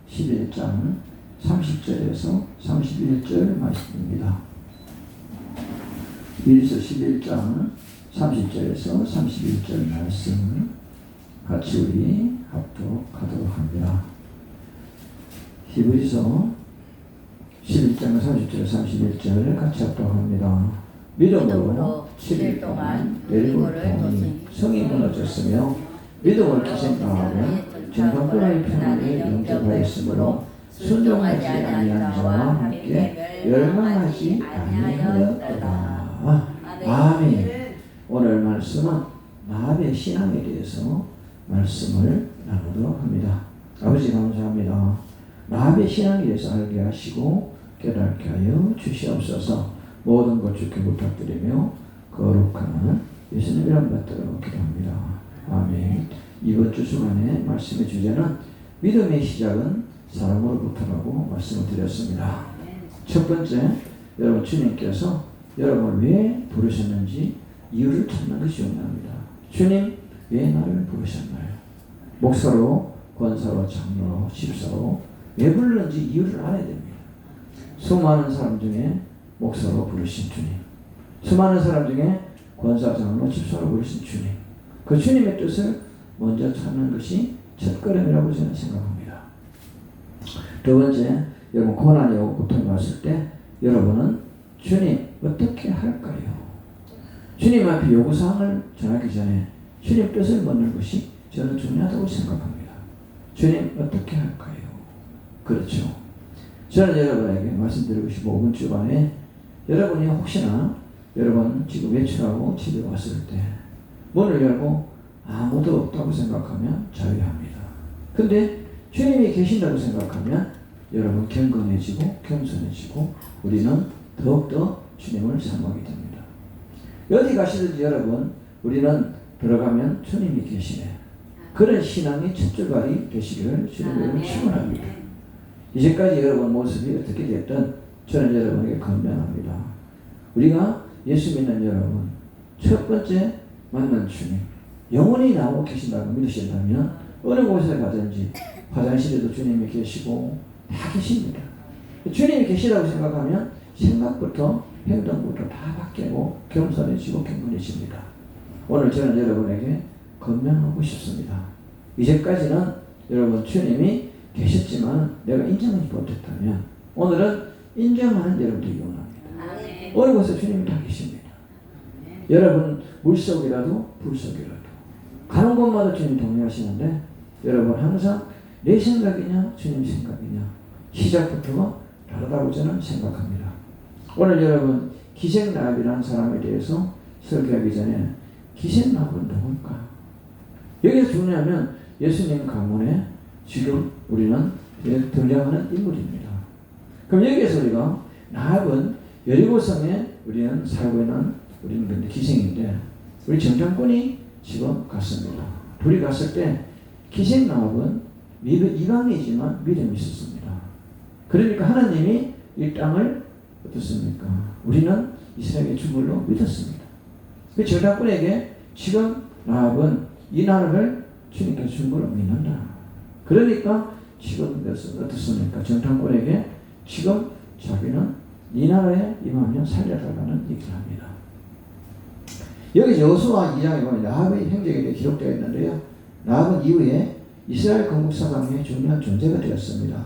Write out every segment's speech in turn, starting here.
11장 30절에서 31절 말씀입니다. 히브리서 11장 30절에서 31절 말씀 같이 우리 합독하도록 합니다. 히브리서 11장 30절 31절 같이 합독합니다. 믿음으로 7일 동안 멜굴 동이 성이 무너졌으며 믿음을 기생당하며 정탐꾼의 편안을 영접하였으므로 순종하지 아니한 자와 함께 멸망하지 아니하였도다. 아멘. 오늘 말씀은 라합의 신앙에 대해서 말씀을 나누도록 합니다. 아버지 감사합니다. 라합의 신앙에 대해서 알게 하시고 깨닫게 하여 주시옵소서. 모든 것 주께 부탁드리며 거룩한 예수님 이름 받들어 기도합니다. 아멘. 이번 주 주간의 말씀의 주제는 믿음의 시작은 사람으로부터라고 말씀을 드렸습니다. 첫 번째, 여러분 주님께서 여러분을 왜 부르셨는지 이유를 찾는 것이 중요합니다. 주님 왜 나를 부르셨나요? 목사로, 권사로, 장로로, 집사로 왜 불렀는지 이유를 알아야 됩니다. 수많은 사람 중에 목사로 부르신 주님, 수많은 사람 중에 권사, 장로, 집사로 부르신 주님, 그 주님의 뜻을 먼저 찾는 것이 첫걸음이라고 저는 생각합니다. 두 번째, 여러분 고난이 오고 고통이 왔을 때 여러분은 주님 어떻게 할까요? 주님 앞에 요구사항을 전하기 전에 주님 뜻을 묻는 것이 저는 중요하다고 생각합니다. 주님 어떻게 할까요? 그렇죠. 저는 여러분에게 말씀드리고 싶고 5분 주간에 여러분이 혹시나 여러분 지금 외출하고 집에 왔을 때 문을 열고 아무도 없다고 생각하면 자유합니다. 근데 주님이 계신다고 생각하면 여러분 경건해지고 겸손해지고 우리는 더욱더 주님을 사모하게 됩니다. 어디 가시든지 여러분 우리는 들어가면 주님이 계시네. 그런 신앙이 첫 출발이 되시기를 주님으로 축원합니다. 이제까지 여러분 모습이 어떻게 됐든 저는 여러분에게 건면합니다. 우리가 예수 믿는 여러분 첫 번째 만난 주님 영원히 나오고 계신다고 믿으신다면 어느 곳에 가든지 화장실에도 주님이 계시고 다 계십니다. 주님이 계시다고 생각하면 생각부터 행동부터 다 바뀌고 겸손해지고 경건해집니다. 오늘 저는 여러분에게 건면하고 싶습니다. 이제까지는 여러분 주님이 계셨지만 내가 인정하지 못했다면 오늘은 인정하는 여러분들이 원합니다. 어느 곳에 주님이 다 계십니다. 여러분 물속이라도 불속이라도 가는 곳마다 주님 동행하시는데 여러분 항상 내 생각이냐 주님 생각이냐 시작부터가 다르다고 저는 생각합니다. 오늘 여러분 기생라합이라는 사람에 대해서 설교하기 전에 기생라합은 누굴까? 여기서 중요하면 예수님 가문에 지금 우리는 등장하는 인물입니다. 그럼 여기에서 우리가 라합은 여리고성에 우리는 살고 있는 우리는 근데 기생인데 우리 정탐꾼이 지금 갔습니다. 둘이 갔을 때 기생라합은 이방이지만 믿음이 있었습니다. 그러니까 하나님이 이 땅을 어떻습니까? 우리는 이스라엘의 주물로 믿었습니다. 그 정탐꾼에게 지금 라합은 이 나라를 주님께서 주물로 믿는다. 그러니까 지금 어떻습니까? 정탐꾼에게 지금 자기는 이 나라에 임하면 살려달라는 얘기를 합니다. 여기 여호수아 2장에 보면 라합의 행적이 기록되어 있는데요. 라합은 이후에 이스라엘 건국사상의 중요한 존재가 되었습니다.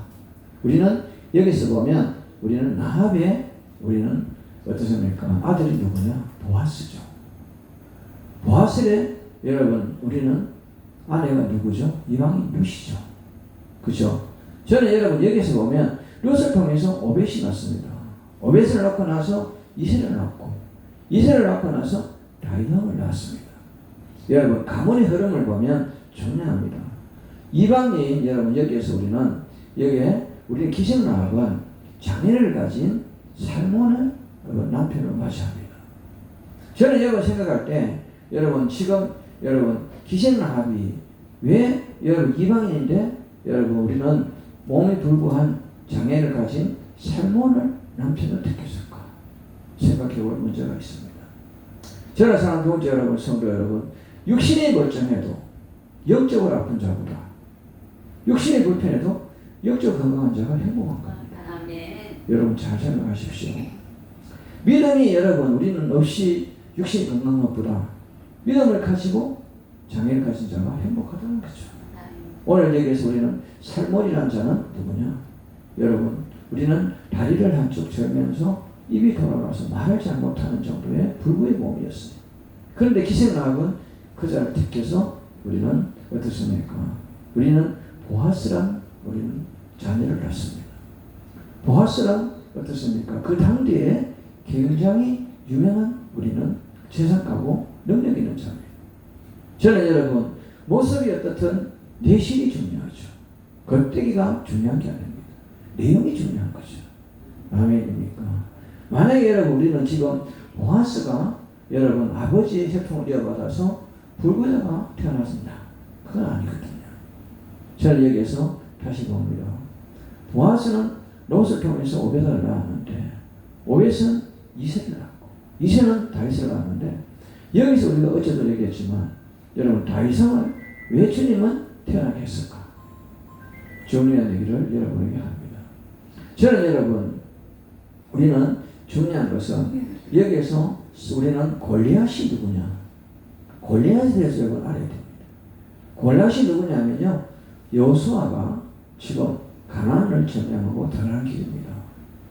우리는 여기서 보면 우리는 라합의 우리는 어떻습니까? 아들이 누구냐? 보아스죠. 보아스의 여러분 우리는 아내가 누구죠? 이방인 룻이죠. 그죠? 저는 여러분 여기서 보면 룻을 통해서 오벳이 났습니다. 오벳을 낳고 나서 이세를 낳고 이세를 낳고 나서 다윗왕을 낳았습니다. 여러분 가문의 흐름을 보면 중요합니다. 이방인 여러분 여기에서 우리는 여기에 우리는 기생라합은 장애를 가진 살몬을 남편으로 맞이합니다. 저는 여러분 생각할 때 여러분 지금 여러분 기생라합이 왜 여러분 이방인인데 여러분 우리는 몸이 불구한 장애를 가진 살몬을 남편으로 택했을까 생각해볼 문제가 있습니다. 저는 사랑하는 두 번째 여러분 성도 여러분 육신이 멀쩡해도 영적으로 아픈 자보다 육신이 불편해도 영적 건강한 자가 행복한 겁니다. 아멘. 여러분 잘 생각하십시오. 믿음이 여러분 우리는 없이 육신 건강한 것보다 믿음을 가지고 장애를 가진 자가 행복하다는 거죠. 오늘 여기에서 우리는 살몰이라는 자는 누구냐? 여러분 우리는 다리를 한쪽 절면서 입이 돌아가서 말을 잘 못하는 정도의 불구의 몸이었어요. 그런데 기생나합은 그 자를 택해서 우리는 어떻습니까? 우리는 보아스란 우리는 자녀를 낳습니다. 보아스란 어떻습니까? 그 당대에 굉장히 유명한 우리는 재산가고 능력 있는 자입니다. 저는 여러분 모습이 어떻든 내실이 중요하죠. 겉대기가 중요한 게 아닙니다. 내용이 중요한 거죠. 아멘입니까? 만약에 여러분 우리는 지금 보아스가 여러분 아버지의 혈통을 이어받아서 불구자가 태어났습니다. 그건 아니거든요. 저는 여기에서 다시 봅니다. 보아스는 롯을 통해서 오벳을 낳았는데 오벳은 이세를 낳고 이세는 다윗을 낳았는데 여기서 우리가 어제도 얘기했지만 여러분 다윗왕을 왜 주님은 태어나게 했을까? 중요한 얘기를 여러분에게 합니다. 저는 여러분 우리는 중요한 것은 여기에서 우리는 골리앗이 누구냐? 골리앗에 대해서 여러분 알아야 됩니다. 골리앗이 누구냐면요. 여호수아가 지금 가나안을 점령하고 들어가는 길입니다.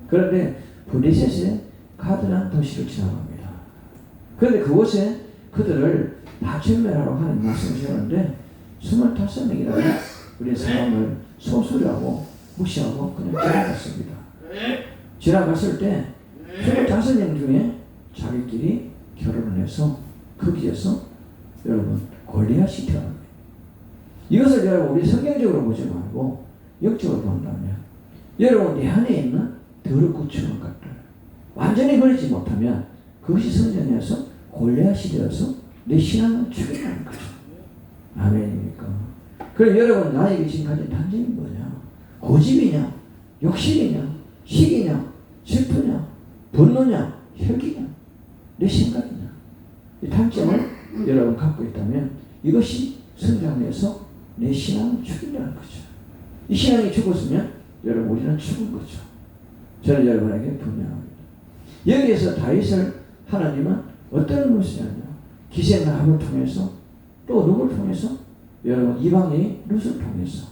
그런데 블레셋의 가드란 도시를 지나갑니다. 그런데 그곳에 그들을 다 전멸하라고 하는 말씀을 주셨는데 25명이라는 우리 사람을 소수라고 무시하고 그냥 지나갔습니다. 지나갔을 때 25명 중에 자기끼리 결혼을 해서 거기에서 여러분 골리앗이 태어납니다. 이것을 여러분 우리 성경적으로 보지 말고 영적으로 본다면 여러분 내 안에 있는 더럽고 추한 것들 완전히 버리지 못하면 그것이 성전에서 골리앗이 되어서 내 신앙을 죽인다는 거죠. 아멘입니까? 그럼 여러분 나에게 지금 가진 단점이 뭐냐? 고집이냐? 욕심이냐? 시기냐? 질투냐? 분노냐? 혈기냐? 내 생각이냐? 이 단점을 여러분 갖고 있다면 이것이 성장해서 내 신앙을 죽인다는 거죠. 이 신앙이 죽었으면 여러분 우리는 죽은 거죠. 저는 여러분에게 분명합니다. 여기에서 다윗을 하나님은 어떤 것이냐면 기생나합을 통해서 또 누구를 통해서 여러분 이방의 룻을 통해서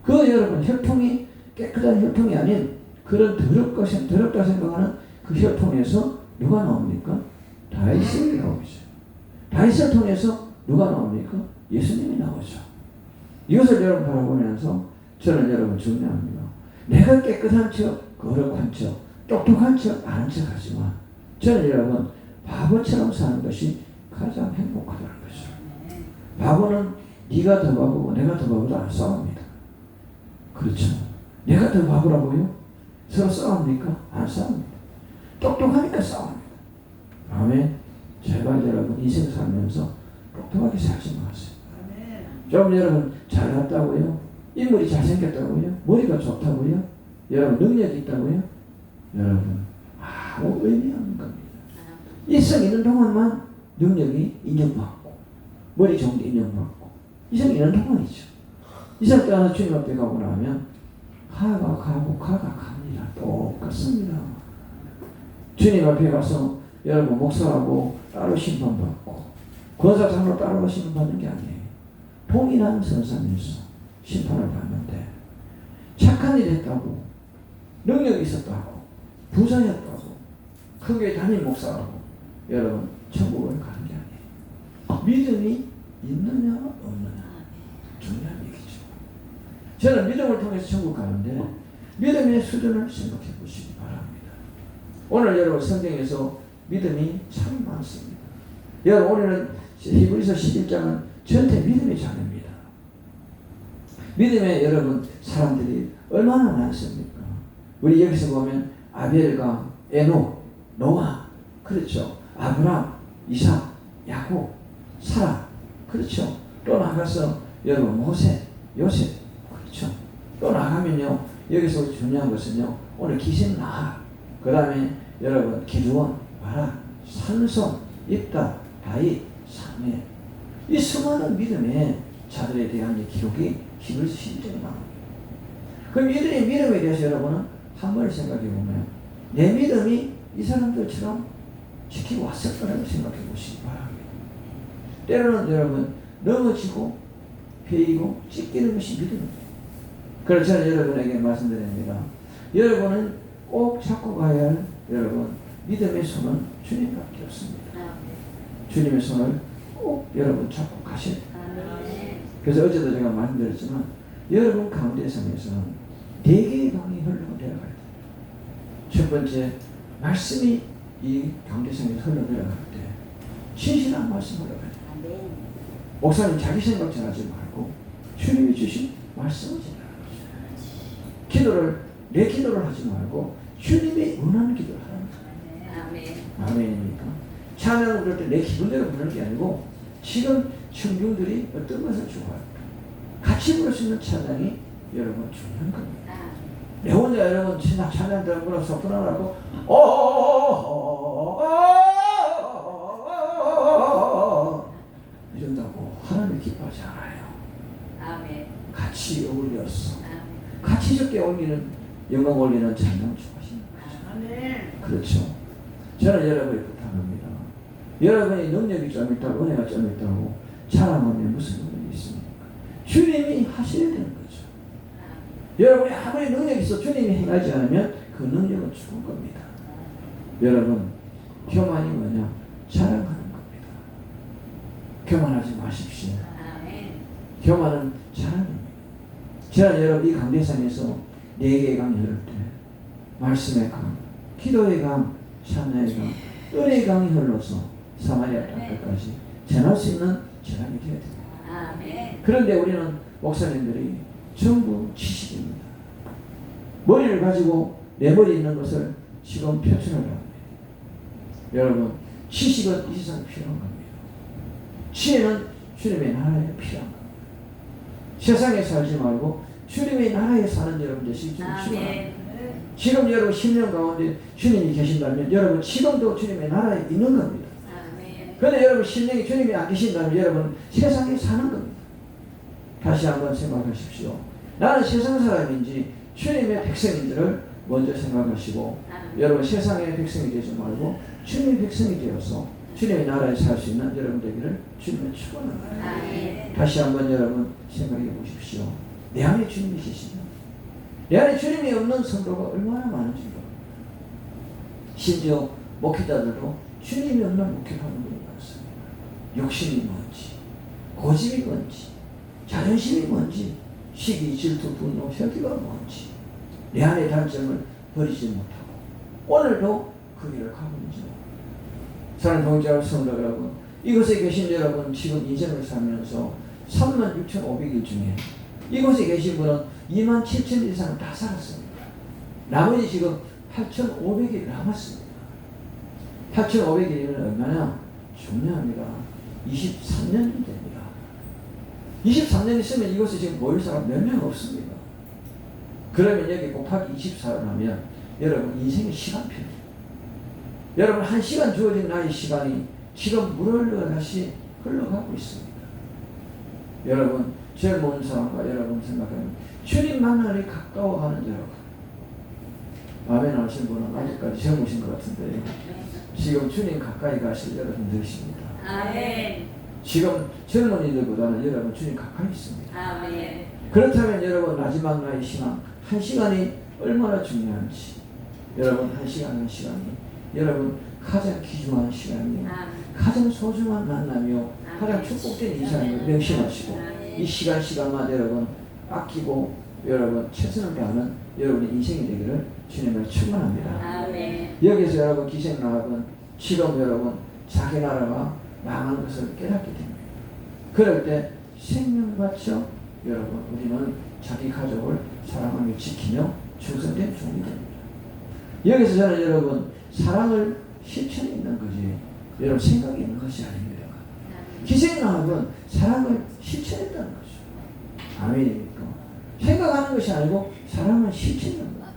그 여러분 혈통이 깨끗한 혈통이 아닌 그런 더럽다 생각하는 그 혈통에서 누가 나옵니까? 다윗이 나오죠. 다윗을 통해서 누가 나옵니까? 예수님이 나오죠. 이것을 여러분 바라보면서 저는 여러분 중요합니다. 내가 깨끗한 척, 거룩한 척, 똑똑한 척, 아는 척 하지만 저는 여러분 바보처럼 사는 것이 가장 행복하다는 거죠. 바보는 네가 더 바보고 내가 더 바보도 안 싸웁니다. 그렇죠. 내가 더 바보라고요? 서로 싸웁니까? 안 싸웁니다. 똑똑하니까 싸웁니다. 아멘. 제발 여러분 인생 살면서 똑똑하게 살지 마세요. 좀 여러분 잘났다고요? 인물이 잘생겼다고요? 머리가 좋다고요? 여러분 능력이 있다고요? 여러분 아무 의미 없는 겁니다. 일생 있는 동안만 능력이 인정받고 머리 좋은 게 인정받고 이생 있는 동안이죠. 이생 때 하나 주님 앞에 가고 나면 가가 가고 가가 갑니다. 똑같습니다. 주님 앞에 가서 여러분 목사하고 따로 심판받고 권사장으로 따로 심판받는 게 아니에요. 동일한 선상에서 심판을 받는데 착한 일 했다고 능력이 있었다고 부자였다고 크게 담임 목사라고 여러분 천국을 가는 게 아니에요. 믿음이 있느냐 없느냐 중요한 얘기죠. 저는 믿음을 통해서 천국 가는데 믿음의 수준을 생각해 보시기 바랍니다. 오늘 여러분 성경에서 믿음이 참 많습니다. 여러분 오늘은 히브리서 11장은 전체 믿음의 장입니다. 믿음의 여러분 사람들이 얼마나 많습니까? 우리 여기서 보면 아벨과 에녹, 노아, 그렇죠. 아브람, 이삭, 야곱, 사라, 그렇죠. 또 나가서 여러분 모세, 요셉, 그렇죠. 또 나가면요 여기서 중요한 것은요 오늘 기생나합, 그 다음에 여러분 기드온, 바락, 삼손, 입다, 다윗, 사무엘 이 수많은 믿음의 자들에 대한 기록이 히브리서 11장에 나옵니다. 그럼 이들의 믿음에 대해서 여러분은 한 번 생각해 보면 내 믿음이 이 사람들처럼 지키고 왔을 거라고 생각해 보시기 바랍니다. 때로는 여러분 넘어지고 베이고 찢기는 것이 믿음입니다. 그래서 저는 여러분에게 말씀드립니다. 여러분은 꼭 잡고 가야 할 여러분 믿음의 손은 주님밖에 없습니다. 주님의 손을 꼭 여러분 잡고 가셔야 돼요. 그래서 어제도 제가 말씀드렸지만 여러분 가운데성에서는 4개의 강이 흘러내려가야 돼요. 첫 번째 말씀이 이 가운데성에서 흘러내려갈 때 신실한 말씀 흘러가야 돼요. 목사님 자기 생각 전하지 말고 주님이 주신 말씀을 전하는 거죠. 내 기도를 하지 말고 주님이 원하는 기도를 하는 거예요. 아멘입니까? 찬양을 부를 때 내 기분대로 부르는 게 아니고 지금 청중들이 어떤 것을 좋아할까 같이 부를 수 있는 찬양이 여러분 중요한 겁니다. 내 혼자 여러분 찬양 들어보면서 불안하고 이런다고 하나님 기뻐하지 않아요. 같이 어울려서 같이 적게 올리는 영광 올리는 찬양 좋아하시는 거죠. 그렇죠. 저는 여러분을 부탁합니다. 여러분의 능력이 좀 있다고 은혜가 좀 있다고 자랑하면 무슨 능력이 있습니까? 주님이 하셔야 되는 거죠. 여러분이 아무리 능력이 있어 주님이 행하지 않으면 그 능력은 죽은 겁니다. 여러분 교만이 뭐냐? 자랑하는 겁니다. 교만하지 마십시오. 교만은 자랑입니다. 저는 여러분 이 강대상에서 4개의 강이 흐를 때 말씀의 강, 기도의 강, 찬양의 강, 은혜의 강이 흘러서 사마리아 땅끝까지 전할 수 있는 재단이 되어야 됩니다. 그런데 우리는 목사님들이 전부 지식입니다. 머리를 가지고 내 머리에 있는 것을 지금 표출하려 합니다. 여러분 지식은 이 세상에 필요한 겁니다. 지혜는 주님의 나라에 필요한 겁니다. 세상에 살지 말고 주님의 나라에 사는 여러분 되시기 필요합니다. 지금 여러분 10년 가운데 주님이 계신다면 여러분 지금도 주님의 나라에 있는 겁니다. 그런데 여러분 10년이 주님이 안 계신다면 여러분 세상에 사는 겁니다. 다시 한번 생각하십시오. 나는 세상 사람인지 주님의 백성인지를 먼저 생각하시고 여러분 세상의 백성이 되지 말고 주님의 백성이 되어서 주님의 나라에 살 수 있는 여러분 되기를 주님의 축원합니다. 다시 한번 여러분 생각해 보십시오. 내 안에 주님이 계시면 내 안에 주님이 없는 성도가 얼마나 많은지 모릅니다. 심지어 목회자들도 주님이 없는 목회를 하는 분이 많습니다. 욕심이 뭔지 고집이 뭔지 자존심이 뭔지 시기, 질투, 분노, 혈기가 뭔지 내 안의 단점을 버리지 못하고 오늘도 그 길을 가고 있는지 모릅니다. 사랑하는 동지와 성도 여러분, 이곳에 계신 여러분 지금 인생을 살면서 36,500일 중에 이곳에 계신 분은 27,000일 이상을 다 살았습니다. 나머지 지금 8,500일 남았습니다. 8,500일이면 얼마나 중요합니다. 23년이 됩니다. 23년 있으면 이곳에 지금 모일 사람 몇 명 없습니다. 그러면 여기 곱하기 24를 하면 여러분 인생의 시간 필요해요. 여러분 1시간 주어진 나의 시간이 지금 물을 다시 흘러가고 있습니다. 여러분 젊은 사람과 여러분 생각하면 주님 만나니 가까워하는 여러분 아멘 하신 분은 아직까지 젊으신 것 같은데 지금 주님 가까이 가실 여러분 되십니다. 아멘. 지금 젊은이들보다는 여러분 주님 가까이 있습니다. 아멘. 그렇다면 여러분 마지막 나의 신앙 1시간이 얼마나 중요한지 여러분 1시간이 여러분 가장 귀중한 시간이요 가장 소중한 만남이요 가장 축복된 인생을 명심하시고 이 시간마다 여러분 아끼고 여러분 최선을 다하는 여러분의 인생이 되기를 주님을 축원합니다. 여기서 여러분 기생나합은 지금 여러분 자기 나라가 망한 것을 깨닫게 됩니다. 그럴 때 생명 바쳐 여러분 우리는 자기 가족을 사랑하며 지키며 충성된 종이 됩니다. 여기서 저는 여러분 사랑을 실천에 있는 거지 여러분 생각이 있는 것이 아닙니다. 기생나합은 사랑을 실천했다는 거죠. 아멘입니까? 생각하는 것이 아니고 사랑을 실천하는 거예요.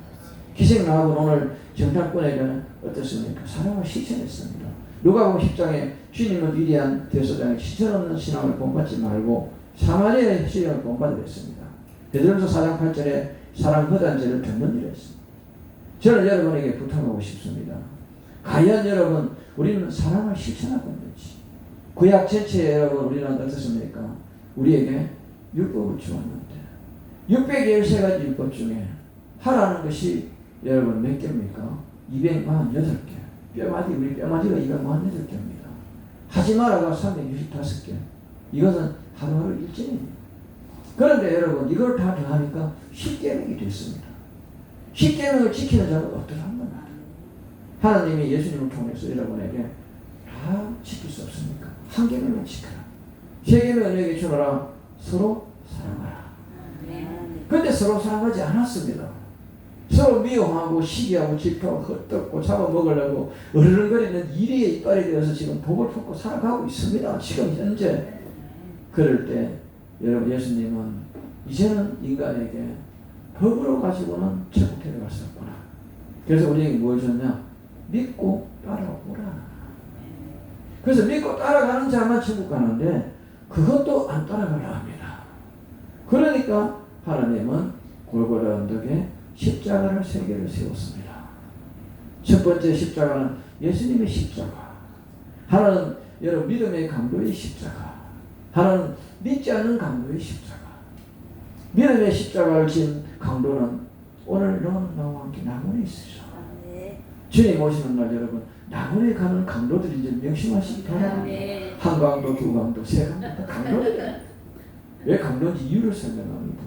기생나합은 오늘 정탐꾼에게는 어떻습니까? 사랑을 실천했습니다. 누가복음 10장에 주님은 위대한 대소장에 실천 없는 신앙을 본받지 말고 사마리아의 신앙을 본받으랬습니다. 베드로전서 4장 8절에 사랑 허단죄를 덮는 일을 했습니다. 저는 여러분에게 부탁하고 싶습니다. 과연 여러분 우리는 사랑을 실천하고 있는지. 구약 전체에 여러분 우리는 어떻습니까? 우리에게 율법을 주었는데 613가지 율법 중에 하라는 것이 여러분 몇 개입니까? 248개. 뼈마디, 우리 뼈마디가 248개입니다. 하지 마라가 365개. 이것은 하루하루 일진입니다. 그런데 여러분 이걸 다 더하니까 10계명이 됐습니다. 10계명을 지키는 자는 어떠한가? 하나님이 예수님을 통해서 여러분에게 다 지킬 수 없습니까? 한 계명을 지켜라. 세 계명을 너에게 주노라. 서로 사랑하라. 그런데 서로 사랑하지 않았습니다. 서로 미워하고 시기하고 질투하고 헛떡고 잡아먹으려고 어르렁거리는 일에 이빨이 되어서 지금 복을 품고 살아가고 있습니다. 지금 현재. 그럴 때 여러분 예수님은 이제는 인간에게 법으로 가지고는 천국 데려갈 수 없구나. 그래서 우리에게 뭘 줬냐? 믿고 따라오라. 그래서 믿고 따라가는 자만 천국 가는데 그것도 안 따라가려 합니다. 그러니까 하나님은 골고다 언덕에 십자가를 3개를 세웠습니다. 첫 번째 십자가는 예수님의 십자가. 하나는 여러분 믿음의 강도의 십자가. 하나는 믿지 않는 강도의 십자가. 믿음의 십자가를 진 강도는 오늘 너는 나와 함께 낙원에 있으시오. 주님 오시는 날 여러분 낙원에 가는 강도들이 이제 명심하시기 바랍니다. 한 강도, 두 강도, 세 강도 다 강도들이에요. 왜 강도인지 이유를 설명합니다.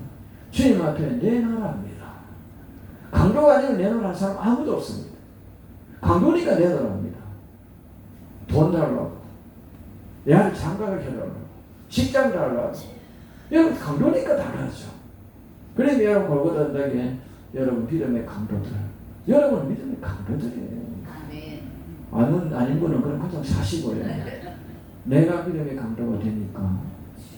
주님 앞에 내 나라입니다. 강도가 아니면 내 나라 사람 아무도 없습니다. 강도니까 내 나라입니다. 돈 달라고, 내 아들 장가를 해달라고, 직장 달라고. 여러분 강도니까 달라죠. 그러면 여러분 골고다 언덕에 여러분 믿음의 강도들, 여러분 믿음의 강도들이에요. 아닌 분은 그럼 그냥 사시고요. 내가 믿음의 강도가 되니까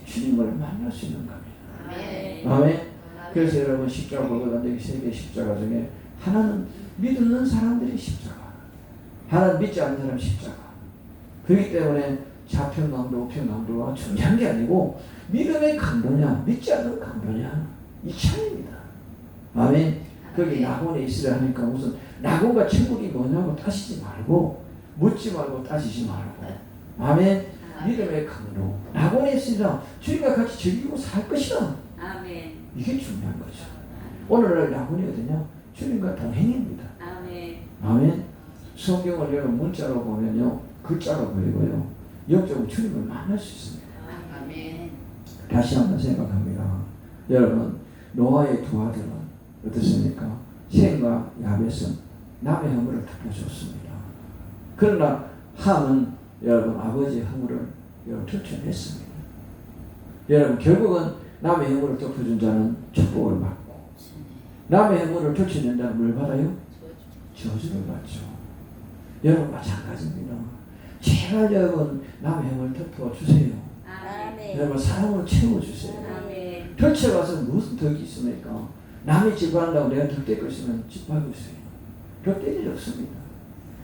주님을 만날 수 있는 겁니다. 아멘. 그래서 여러분 십자가 골고다 언덕의 3개의 십자가 중에 하나는 믿는 사람들의 십자가, 하나는 믿지 않는 사람 십자가. 그렇기 때문에 좌편 강도, 우편 강도가 중요한 게 아니고 믿음의 강도냐, 믿지 않는 강도냐, 이 차이입니다. 아멘. 거기 낙원에 있으려 하니까 무슨 낙원과 천국이 뭐냐고 따지지 말고, 묻지 말고 따지지 말고. 아멘. 믿음의 강도. 낙원에 있으리라. 주님과 같이 즐기고 살 것이다. 아멘. 이게 중요한 거죠. 오늘날 낙원이 어디냐? 주님과 동행입니다. 아멘. 아멘. 성경을 여러분 문자로 보면요, 글자로 보이고요, 영적으로 주님을 만날 수 있습니다. 아멘. 다시 한번 생각합니다. 여러분 노아의 두 아들은 어떻습니까? 셈과 야벳은 남의 허물을 덮어줬습니다. 그러나 함은 여러분 아버지의 허물을 여러분 들춰냈습니다. 여러분 결국은 남의 허물을 덮어준 자는 축복을 받고 남의 허물을 들춰낸 자는 뭘 받아요? 저주를 받죠. 여러분 마찬가지입니다. 제발 여러분 남의 허물을 덮어주세요. 아멘. 여러분 사랑으로 채워주세요. 아멘. 펼쳐가서 무슨 덕이 있습니까? 남이 짓밟는다고 내가 덕될 거 있으면 짓밟고 있어요. 덕될 일이 없습니다.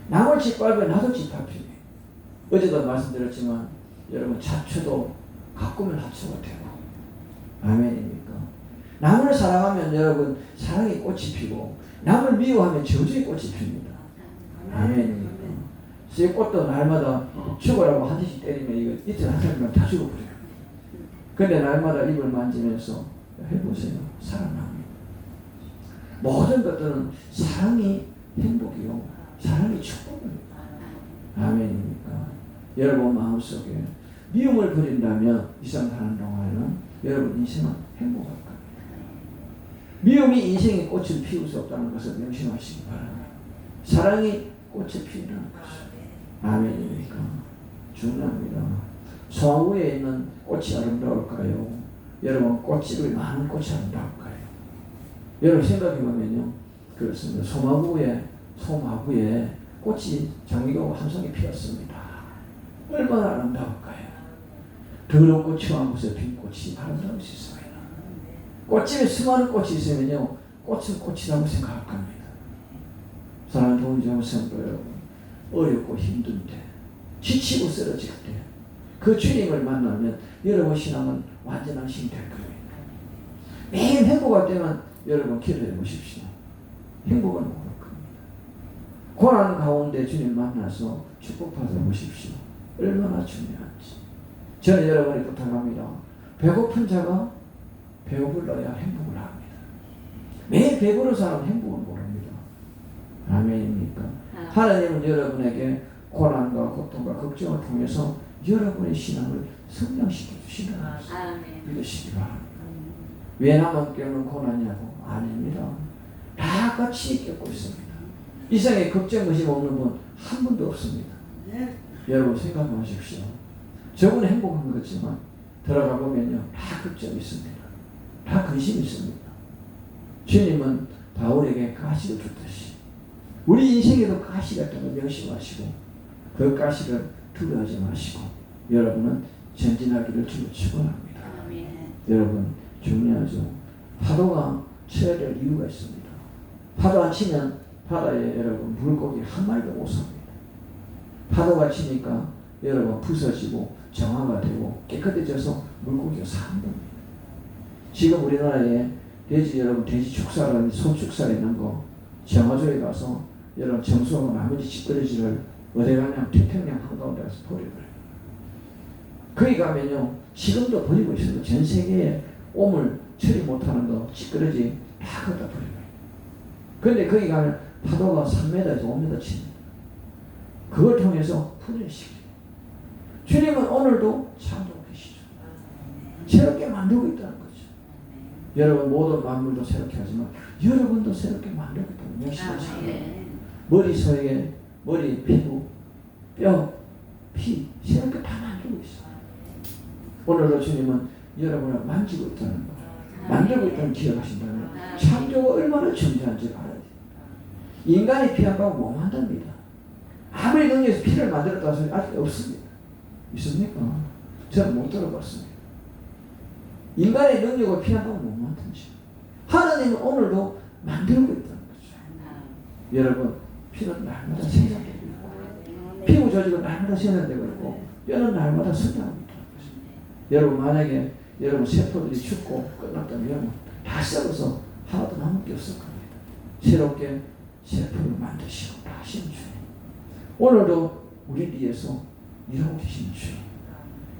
남을 짓밟으면 나도 짓밟히네. 어제도 말씀드렸지만 여러분 자초도 가꾸면 하초가 되고. 아멘입니까? 남을 사랑하면 여러분 사랑의 꽃이 피고, 남을 미워하면 저주의 꽃이 핍니다. 아멘입니까? 제 꽃도 날마다 죽으라고 한 대씩 때리면 이거 이틀 한 사람이면 다 죽어버려요. 근데 날마다 입을 만지면서 해보세요. 살아납니다. 모든 것들은 사랑이 행복이요, 사랑이 축복입니다. 아멘입니까? 여러분 마음속에 미움을 버린다면 이 세상 사는 동안에는 여러분 인생은 행복할 겁니다. 미움이 인생의 꽃을 피울 수 없다는 것을 명심하시기 바랍니다. 사랑이 꽃을 피우는 것입니다. 아멘입니까? 중요합니다. 소나무에 있는 꽃이 아름다울까요? 여러분 꽃집이 많은 꽃이 아름다울까요? 여러분 생각해보면요, 그렇습니다. 소마구에 꽃이 장미가 한 송이 피었습니다. 얼마나 아름다울까요? 더러운 꽃이 한 곳에 핀 꽃이 아름다울 수 있습니다. 꽃집에 수많은 꽃이 있으면요, 꽃은 꽃이라고 생각할 겁니다. 사랑하는 동정 성도 여러분, 어렵고 힘든데, 지치고 쓰러질 때, 그 주님을 만나면 여러분 신앙은 완전한 신이 될 겁니다. 매일 행복할 때만 여러분 기도해 보십시오. 행복은 모를 겁니다. 고난 가운데 주님 만나서 축복받아 보십시오. 얼마나 중요한지. 저는 여러분이 부탁합니다. 배고픈 자가 배고플러야 행복을 합니다. 매일 배부른 사람은 행복을 모릅니다. 아멘입니까? 하나님은 여러분에게 고난과 고통과 걱정을 통해서 여러분의 신앙을 성장시켜 주신다는 것을 믿으시기 바랍니다. 왜 나만 겪는 고난이냐고? 아닙니다. 다 같이 겪고 있습니다. 이 세상에 걱정 의심 없는 분 한 분도 없습니다. 여러분 생각하십시오. 저분은 행복한 거지만 들어가 보면요 다 걱정이 있습니다. 다 근심이 있습니다. 주님은 바울에게 가시를 줬듯이 우리 인생에도 가시가 있다는 걸 명심하시고 그 가시를 두려워하지 마시고 여러분은 전진하기를 주로 축원합니다. 여러분 중요하죠. 파도가 쳐야 될 이유가 있습니다. 파도 안 치면 바다에 여러분 물고기 한 마리도 못 삽니다. 파도가 치니까 여러분 부서지고 정화가 되고 깨끗해져서 물고기가 사는 겁니다. 지금 우리나라에 돼지 여러분 돼지 축사라는 소축사 있는 거 정화조에 가서 여러분 정수하고 나머지 찌꺼기를 어디 가냐면 태평양 한가운데 가서 버려버려요. 거기 가면요 지금도 버리고 있어요. 전 세계에 오물 처리 못하는 거 찌꺼기 다 갖다 버려요. 그런데 거기 가면 파도가 3m에서 5m 칩니다. 그걸 통해서 풀어내시죠. 주님은 오늘도 창조하고 계시죠. 새롭게 만들고 있다는 거죠. 여러분 모든 만물도 새롭게 하지만 여러분도 새롭게 만들고 있다는 명심하시고 머리서에 머리, 피부, 뼈, 피 새롭게 다 만들고 있어요. 오늘도 주님은 여러분을 만지고 있다는 거 만들고 있다는 기억하신다면 창조가 얼마나 존재한지 알아야 돼요. 인간이 피 안 받고 못 만듭니다. 아무리 능력에서 피를 만들었다는 소리 아직 없습니다. 있습니까? 저는 못 들어봤습니다. 인간의 능력으로 피 안 받고 못 만든지. 하나님은 오늘도 만들고 있다는 거죠. 여러분 피는 날마다 생산되고 있고 피부 조직은 날마다 생산되고 있고 뼈는 날마다 성장합니다. 여러분 만약에 여러분 세포들이 죽고 끝났다면 다 썩어서 하나도 남은 게 없을 겁니다. 새롭게 세포를 만드시고 하시는 주님. 오늘도 우리를 위해서 일하고 계시는 주님.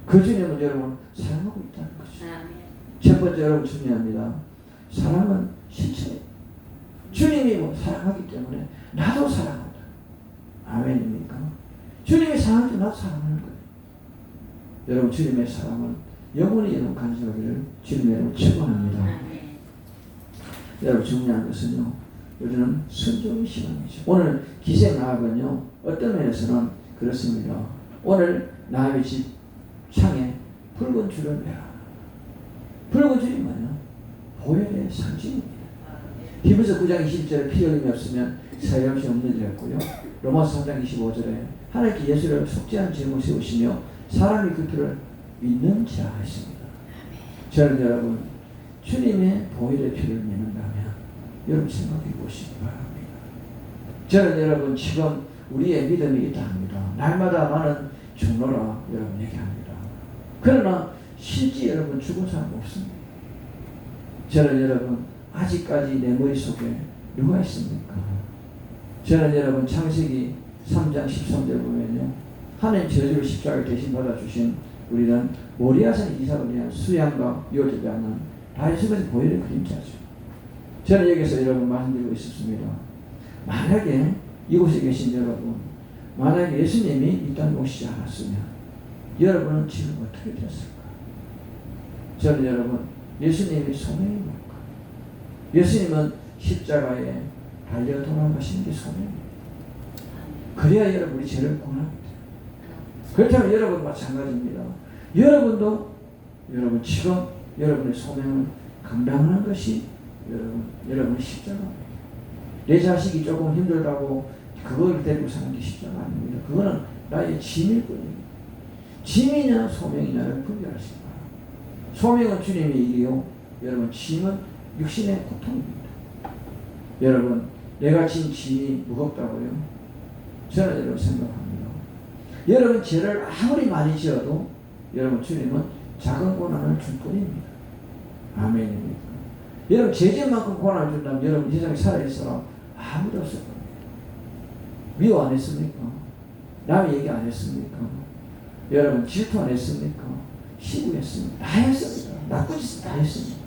그 주님은 여러분 사랑하고 있다는 거죠. 첫 번째 여러분 중요합니다. 사랑은 실체예요. 주님이 뭐 사랑하기 때문에 나도 사랑한다. 아멘입니까? 주님이 사랑할 때 나도 사랑하는 거예요. 여러분 주님의 사랑은 영원히 여러분 간직하기를 주님의 이름으로 축원합니다. 여러분 중요한 것은요. 우리는 순종의 시간이죠. 오늘 기생나합은요. 어떤 면에서는 그렇습니다. 오늘 나합의 집 창에 붉은 줄을 매라. 붉은 줄이 뭐냐? 보혈의 상징입니다. 히브리서 9장 20절에 피 흘림이 없으면 사형이 없는 이랬고요. 로마서 3장 25절에 하나님께 예수를 속죄한 죄목을 세우시며 사람이 그 피를 믿는 자 했습니다. 저는 여러분 주님의 보혈의 피를 믿는다면 여러분 생각해 보시기 바랍니다. 저는 여러분 지금 우리의 믿음이 있다 합니다. 날마다 나는 죽노라 여러분 얘기합니다. 그러나 실제 여러분 죽은 사람 없습니다. 저는 여러분 아직까지 내 머릿속에 누가 있습니까? 저는 여러분 창세기 3장 13절 보면요. 하나님 저주를 십자가에 대신 받아주신 우리는 모리아산 이삭을 위한 수양과 요셉이 하는 다윗의 보혈의 그림자죠. 저는 여기서 여러분 말씀드리고 있었습니다. 만약에 이곳에 계신 여러분, 만약에 예수님이 이 땅에 오시지 않았으면 여러분은 지금 어떻게 됐을까? 저는 여러분 예수님이 소명이 뭘까? 예수님은 십자가에 달려 돌아가시는 게 소명입니다. 그래야 여러분 우리 죄를 구원합니다. 그렇다면 여러분 마찬가지입니다. 여러분도 여러분 지금 여러분의 소명을 감당하는 것이 여러분의 십자가입니다. 내 자식이 조금 힘들다고 그걸 데리고 사는 게 십자가 아닙니다. 그거는 나의 짐일 뿐입니다. 짐이냐 소명이냐를 분별하시기 바랍니다. 소명은 주님의 일이요. 여러분 짐은 육신의 고통입니다. 여러분 내가 진 짐이 무겁다고요? 저는 여러분 생각합니다. 여러분 죄를 아무리 많이 지어도 여러분 주님은 작은 고난을 줄 뿐입니다. 아멘입니까? 여러분 죄진만큼 고난을 준다면 여러분 이 세상에 살아있을 사람 아무도 없을 겁니다. 미워 안 했습니까? 남의 얘기 안 했습니까? 여러분 질투 안 했습니까? 시구했습니다. 다 했습니다. 나쁜 짓 다 했습니다.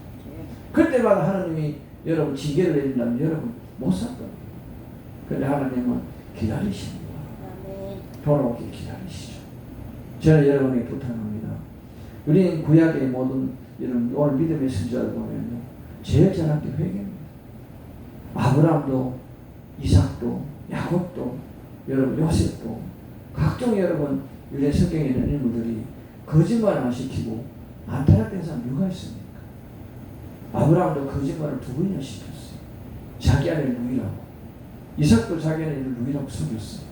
그때마다 하나님이 여러분 징계를 내린다면 여러분 못 살 겁니다. 그런데 하나님은 기다리십니다. 돌아오길 기다리시죠. 저는 여러분에게 부탁합니다. 우리는 구약의 모든 여러분 오늘 믿음의 선지자를 보면요, 제일 잘한 게 회개입니다. 아브라함도 이삭도 야곱도 여러분 요셉도 각종 여러분 유대 성경에 있는 인물들이 거짓말 안 시키고 안 타락된 사람 누가 있습니까? 아브라함도 거짓말을 2번이나 시켰어요. 자기 아내를 누이라고. 이삭도 자기 아내를 누이라고 속였어요.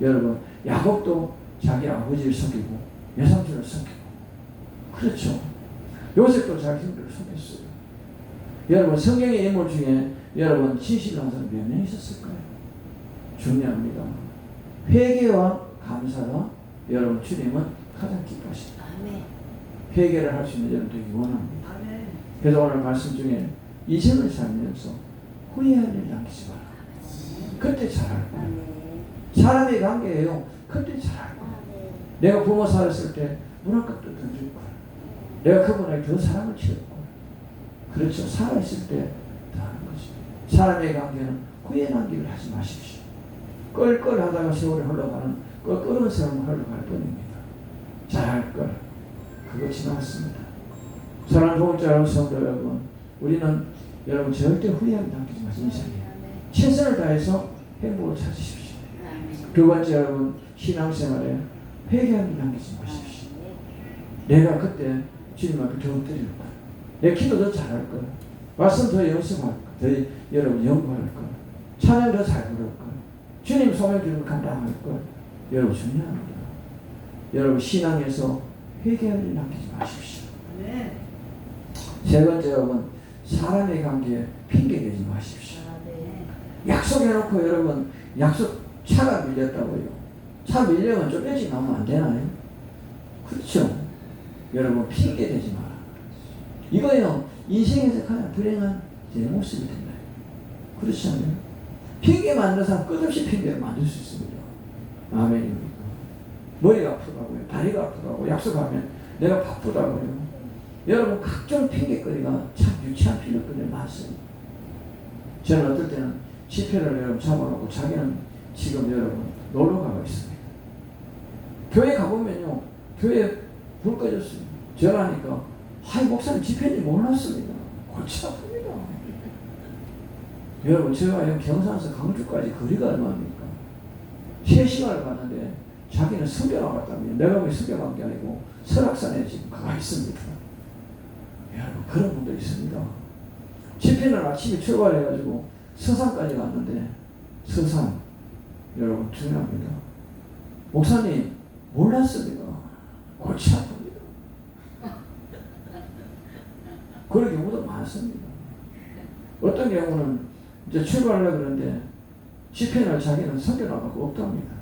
여러분 야곱도 자기 아버지를 속이고 외삼촌을 속이고, 그렇죠. 요셉도 자기 형들을 속였어요. 여러분 성경의 인물 중에 여러분 진실한 사람 몇 명 있었을까요? 중요합니다. 회개와 감사가 여러분 주님은 가장 기뻐하십니다. 회개를 할 수 있는 여러분 되기 원합니다. 그래서 오늘 말씀 중에 인생을 살면서 후회할 일 남기지 마라. 그때 잘할 거야. 사람의 관계예요. 그때 잘할 거야. 내가 부모 살았을 때 문학값도 더 줄 거야. 내가 그분에게 더 사랑을 치를 거야. 그렇죠. 살아있을 때 더 하는 거지. 사람의 관계는 후회 남기를 하지 마십시오. 껄껄하다가 세월이 흘러가는 껄끄러운 세월은 흘러갈 뿐입니다. 잘할 걸. 그거 지났습니다. 사랑하는 동역자 여러분, 성도 여러분, 우리는 여러분 절대 후회하지 남기지 마십시오. 최선을 다해서 행복을 찾으십시오. 두 번째 여러분, 신앙생활에 회개하지 남기지 마십시오. 내가 그때 주님 앞에 더 드릴 거야. 내 기도 더 잘할 거야. 말씀 더 연습할 거야. 더 여러분 연구할 거야. 찬양 더 잘 부를 거야. 주님 소명 주님 감당할 거야. 여러분 중요합니다. 여러분 신앙에서 회개할 일 남기지 마십시오. 세 번째 여러분, 사람의 관계에 핑계 대지 마십시오. 약속해놓고 여러분 약속 차가 밀렸다고요. 차 밀려면 좀 일찍 나오면 안 되나요? 그렇죠. 여러분 핑계 대지 마라. 이거요 인생에서 가장 불행한 제 모습이 된다. 그렇지 않아요? 핑계 만드는 사람 끝없이 핑계를 만들 수 있습니다. 아멘입니까? 머리가 아프다고요. 다리가 아프다고 약속하면 내가 바쁘다고요. 여러분 각종 핑계거리가 참 유치한 핑계거리가 많습니다. 저는 어떨 때는 집회를 여러분 잡아놓고 자기는 지금 여러분 놀러 가고 있습니다. 교회 가보면요 교회 불 꺼졌어요. 전화하니까 하이 목사님 집회인지 몰랐습니다. 골치 아픕니다. 여러분 제가 경산에서 강주까지 거리가 얼마입니까? 3시간을 갔는데 자기는 석여 나갔다며. 내가 왜 석여 간 게 아니고 설악산에 지금 가 있습니다. 여러분 그런 분도 있습니다. 집회는 아침에 출발해가지고 서산까지 갔는데 서산 여러분 중요합니다. 목사님 몰랐습니다. 골치 아픕니다. 그런 경우도 많습니다. 어떤 경우는 이제 출발하려고 그러는데 집회날 자기는 석여 나가고 없답니다.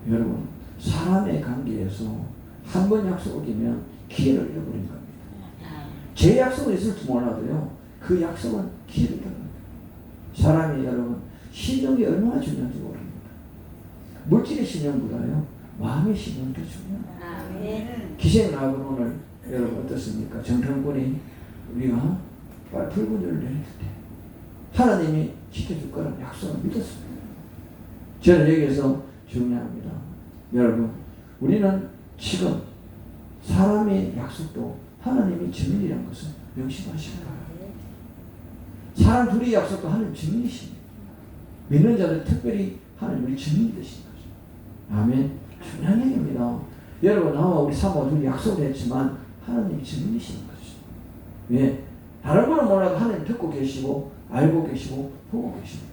여러분 사람의 관계에서 한 번 약속 어기면 기회를 잃어버린 겁니다. 제 약속은 있을지 몰라도요 그 약속은 기회를 잃어버립니다. 사람이 여러분 신령이 얼마나 중요한지 모릅니다. 물질의 신령보다요 마음의 신령이 더 중요합니다. 기생나고는 오늘 여러분 어떻습니까? 정탐꾼이 우리가 불구를 내릴 때 하나님이 지켜줄 거라는 약속을 믿었습니다. 저는 여기에서 중요합니다. 여러분 우리는 지금 사람의 약속도 하나님이 증인이라는 것을 명심하시기 바랍니다. 사람 둘이 약속도 하나님 증인이십니다. 믿는 자들 특별히 하나님이 증인이 되신 거죠. 아멘. 중요한 얘기입니다. 여러분 나와 우리 사모가 둘이 약속을 했지만 하나님이 증인이시는 거죠. 왜? 다른 거는 몰라도 하나님 듣고 계시고 알고 계시고 보고 계십니다.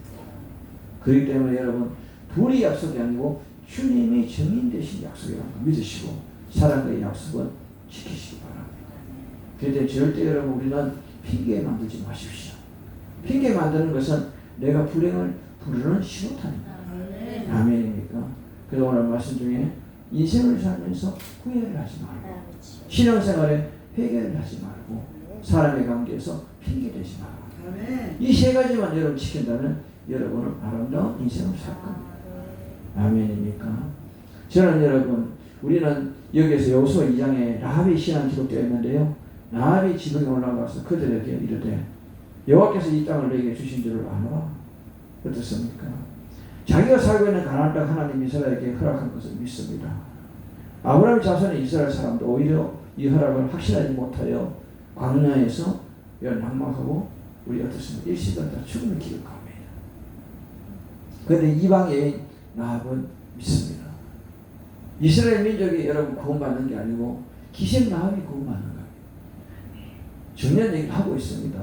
그렇기 때문에 여러분 둘이 약속이 아니고 주님이 증인 되신 약속이라는 걸 믿으시고 사랑과의 약속은 지키시기 바랍니다. 그런데 절대 여러분 우리는 핑계 만들지 마십시오. 핑계 만드는 것은 내가 불행을 부르는 신호탄입니다. 아멘입니까? 그래서 오늘 말씀 중에 인생을 살면서 후회를 하지 말고 신앙생활에 회개를 하지 말고 사람의 관계에서 핑계대지 마라. 아멘. 이 세 가지만 여러분 지킨다면 여러분은 아름다운 인생을 살 겁니다. 아멘입니까? 저는 여러분, 우리는 여기에서 여호수아 2장에 라합의 신앙이 기록되어 있는데요. 라합이 지붕에 올라가서 그들에게 이르되 여호와께서 이 땅을 너에게 주신 줄을 아노라. 어떻습니까? 자기가 살고 있는 가나안 땅 하나님 이스라엘에게 허락한 것을 믿습니다. 아브라함의 자손의 이스라엘 사람도 오히려 이 허락을 확신하지 못하여 광야에서 낙망하고 우리 어떻습니까? 일시간 다 죽음을 기록합니다. 그런데 이방 여인 라합은 믿습니다. 이스라엘 민족이 여러분 구원받는 게 아니고 기생 라합이 구원받는 거예요. 중요한 얘기를 하고 있습니다.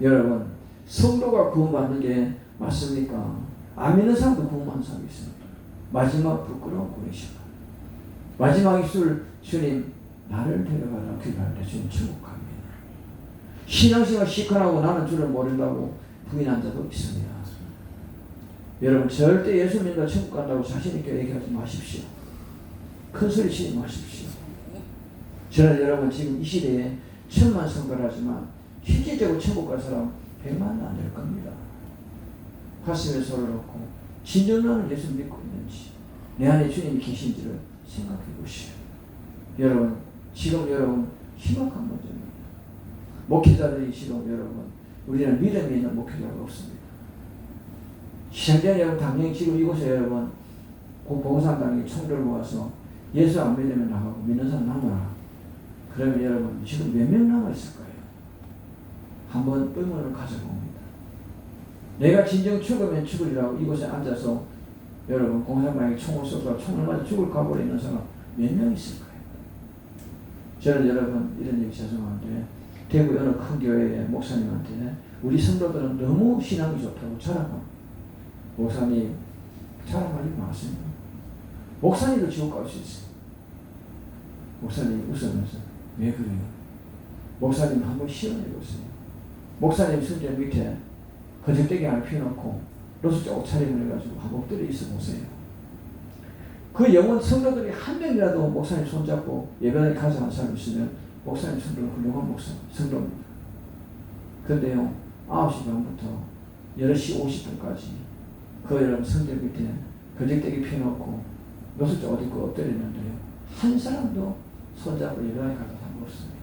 여러분, 성도가 구원받는 게 맞습니까? 안 믿는 사람도 구원받는 사람이 있습니다. 마지막 부끄러운 고리시가 마지막 입술 주님 나를 데려가라 귀할 때 주님 축복합니다. 신앙생활 시큰하고 나는 주를 모른다고 부인한 자도 있습니다. 여러분 절대 예수 믿는다 천국 간다고 자신있게 얘기하지 마십시오. 큰 소리 치지 마십시오. 저는 여러분 지금 이 시대에 1000만 성가를 하지만 실질적으로 천국 갈 사람 100만은 안 될 겁니다. 가슴에 손을 얹고 진정 나는 예수 믿고 있는지 내 안에 주님이 계신지를 생각해 보시오. 여러분 지금 여러분 심각한 문제입니다. 목회자들이 지금 여러분 우리는 믿음이 있는 목회자가 없습니다. 시장전 여러분 당연히 지금 이곳에 여러분 보건산당에 총들을 모아서 예수 안 믿으면 나가고 믿는 사람 남아라. 그러면 여러분 지금 몇 명 남아있을 거예요. 한번 의문을 가져봅니다. 내가 진정 죽으면 죽으리라고 이곳에 앉아서 여러분 공산당에 총을 쏘서 총을 맞아 죽을 각오로 있는 사람 몇 명 있을 거예요. 저는 여러분 이런 얘기 죄송한데 대구 어느 큰 교회의 목사님한테 우리 성도들은 너무 신앙이 좋다고 자랑합니다. 목사님 자랑하지 마세요. 목사님도 지옥 갈 수 있어요. 목사님 웃으면서 왜 그래요? 목사님 한번 시험해보세요. 목사님 성전 밑에 거적대기 안에 피워놓고 로스쪽 옷차림을 해가지고 한복들이 있어보세요. 그 영혼 성도들이 한 명이라도 목사님 손잡고 예배당에 가서 한 사람 있으면 목사님 성도는 훌륭한 목사 성도입니다. 그런데요 9시 반부터 10시 50분까지 그 여러분 성전 밑에 거적대기 피워놓고 로스쪽 옷 입고 엎드렸는데요 한 사람도 손잡고 예배당에 가서 한 거 없습니다.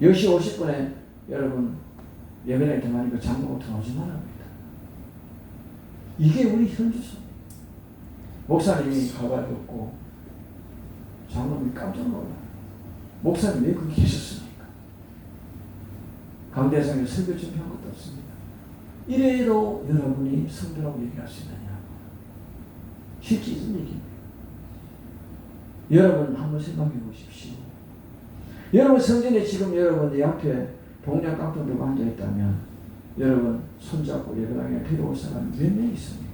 10시 50분에 여러분 예배당에 들어가니까 장로가 들어오지만 합니다. 이게 우리 현주소입니다. 목사님이 가발 벗고 장로님이 깜짝 놀라요. 목사님 왜 거기 계셨습니까? 강대상에 설교 준비한 것도 없습니다. 이래도 여러분이 성도라고 얘기할 수 있느냐? 실제 있는 얘기입니다. 여러분 한번 생각해 보십시오. 여러분 성전에 지금 여러분 내 앞에 동양 깡통 들고 앉아있다면 여러분 손잡고 예배당에 데려올 사람이 몇 명 있습니까?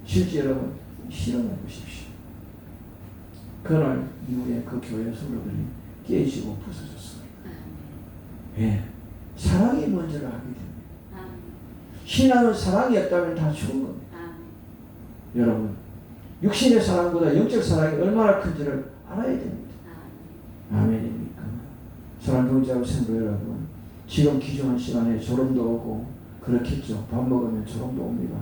실제 여러분 실험해 보십시오. 그날 이후에 그 교회 성도들이 깨지고 부서졌습니다. 왜? 사랑이 먼저를 하게 됩니다. 신앙은 사랑이 없다면 다 죽은 겁니다. 여러분 육신의 사랑보다 영적 사랑이 얼마나 큰지를 알아야 됩니다. 아멘입니까? 사랑하는 동자와 성도 여러분 지금 귀중한 시간에 졸음도 오고 그렇겠죠. 밥 먹으면 졸음도 옵니다.